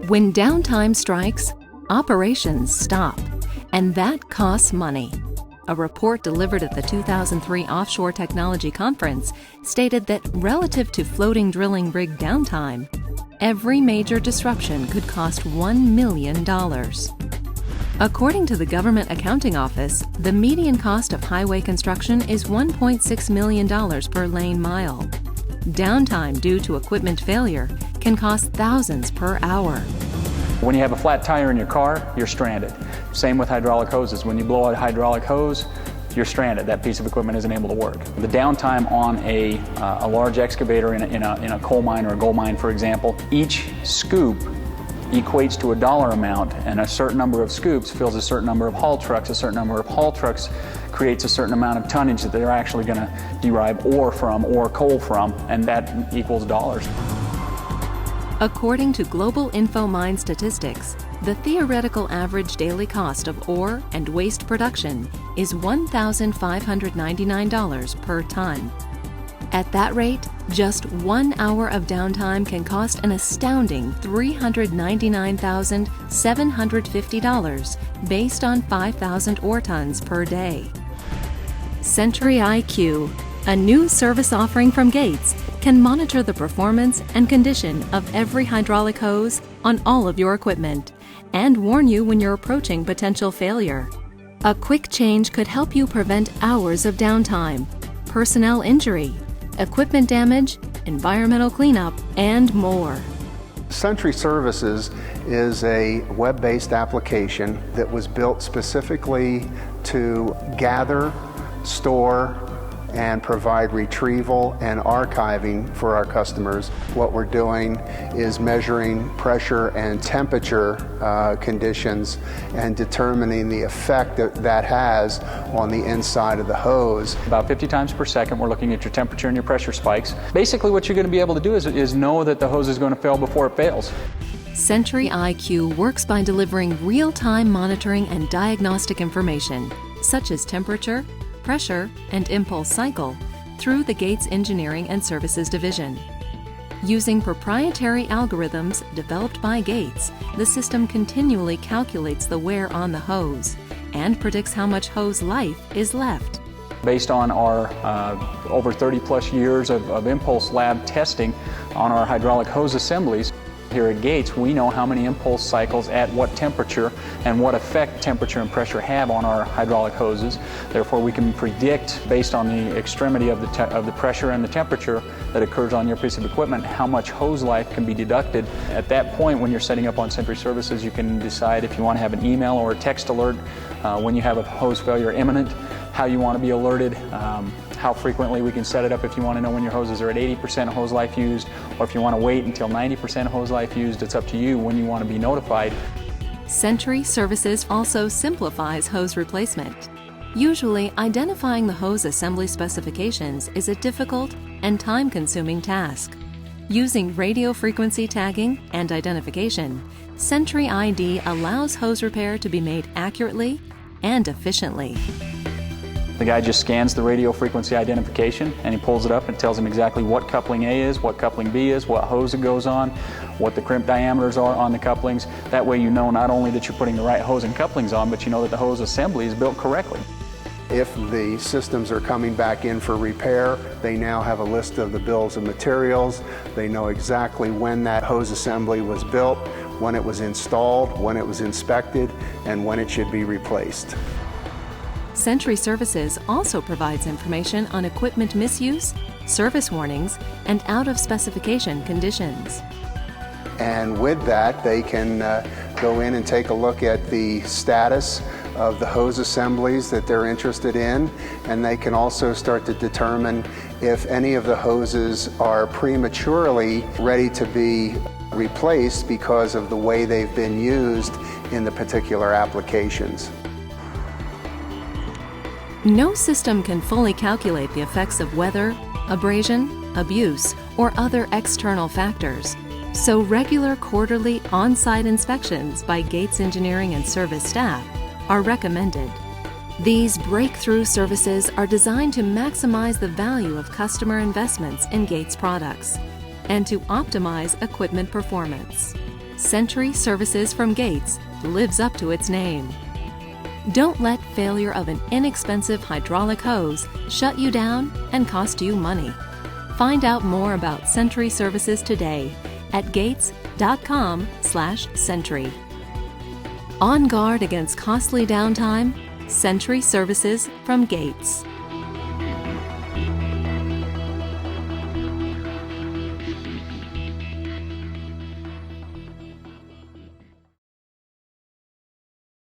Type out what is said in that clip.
When downtime strikes, operations stop, and that costs money. A report delivered at the 2003 Offshore Technology Conference stated that relative to floating drilling rig downtime, every major disruption could cost $1 million. According to the Government Accounting Office, the median cost of highway construction is $1.6 million per lane mile. Downtime due to equipment failure can cost thousands per hour. When you have a flat tire in your car, you're stranded. Same with hydraulic hoses. When you blow out a hydraulic hose, you're stranded. That piece of equipment isn't able to work. The downtime on a large excavator in a coal mine or a gold mine, for example, each scoop equates to a dollar amount, and a certain number of scoops fills a certain number of haul trucks. A certain number of haul trucks creates a certain amount of tonnage that they're actually going to derive ore from or coal from, and that equals dollars. According to Global Info Mine statistics, the theoretical average daily cost of ore and waste production is $1,599 per ton. At that rate, just 1 hour of downtime can cost an astounding $399,750 based on 5,000 ore tons per day. CenturyIQ, a new service offering from Gates, can monitor the performance and condition of every hydraulic hose on all of your equipment and warn you when you're approaching potential failure. A quick change could help you prevent hours of downtime, personnel injury, equipment damage, environmental cleanup, and more. SentryServices is a web-based application that was built specifically to gather, store, and provide retrieval and archiving for our customers. What we're doing is measuring pressure and temperature conditions and determining the effect that has on the inside of the hose. About 50 times per second, we're looking at your temperature and your pressure spikes. Basically, what you're going to be able to do is know that the hose is going to fail before it fails. CenturyIQ works by delivering real-time monitoring and diagnostic information, such as temperature, pressure, and impulse cycle, through the Gates Engineering and Services Division. Using proprietary algorithms developed by Gates, the system continually calculates the wear on the hose and predicts how much hose life is left. Based on our over 30 plus years of impulse lab testing on our hydraulic hose assemblies, here at Gates, we know how many impulse cycles at what temperature and what effect temperature and pressure have on our hydraulic hoses. Therefore, we can predict, based on the extremity of the pressure and the temperature that occurs on your piece of equipment, how much hose life can be deducted. At that point, when you're setting up on SentryServices, you can decide if you want to have an email or a text alert when you have a hose failure imminent, how you want to be alerted, how frequently we can set it up if you want to know when your hoses are at 80% hose life used, or if you want to wait until 90% hose life used. It's up to you when you want to be notified. SentryServices also simplifies hose replacement. Usually, identifying the hose assembly specifications is a difficult and time-consuming task. Using radio frequency tagging and identification, CenturyID allows hose repair to be made accurately and efficiently. The guy just scans the radio frequency identification and he pulls it up and tells him exactly what coupling A is, what coupling B is, what hose it goes on, what the crimp diameters are on the couplings. That way you know not only that you're putting the right hose and couplings on, but you know that the hose assembly is built correctly. If the systems are coming back in for repair, they now have a list of the bills of materials. They know exactly when that hose assembly was built, when it was installed, when it was inspected, and when it should be replaced. SentryServices also provides information on equipment misuse, service warnings, and out-of-specification conditions. And with that, they can go in and take a look at the status of the hose assemblies that they're interested in, and they can also start to determine if any of the hoses are prematurely ready to be replaced because of the way they've been used in the particular applications. No system can fully calculate the effects of weather, abrasion, abuse, or other external factors, so regular quarterly on-site inspections by Gates Engineering and Service staff are recommended. These breakthrough services are designed to maximize the value of customer investments in Gates products and to optimize equipment performance. SentryServices from Gates lives up to its name. Don't let failure of an inexpensive hydraulic hose shut you down and cost you money. Find out more about SentryServices today at gates.com/Sentry. On guard against costly downtime, SentryServices from Gates.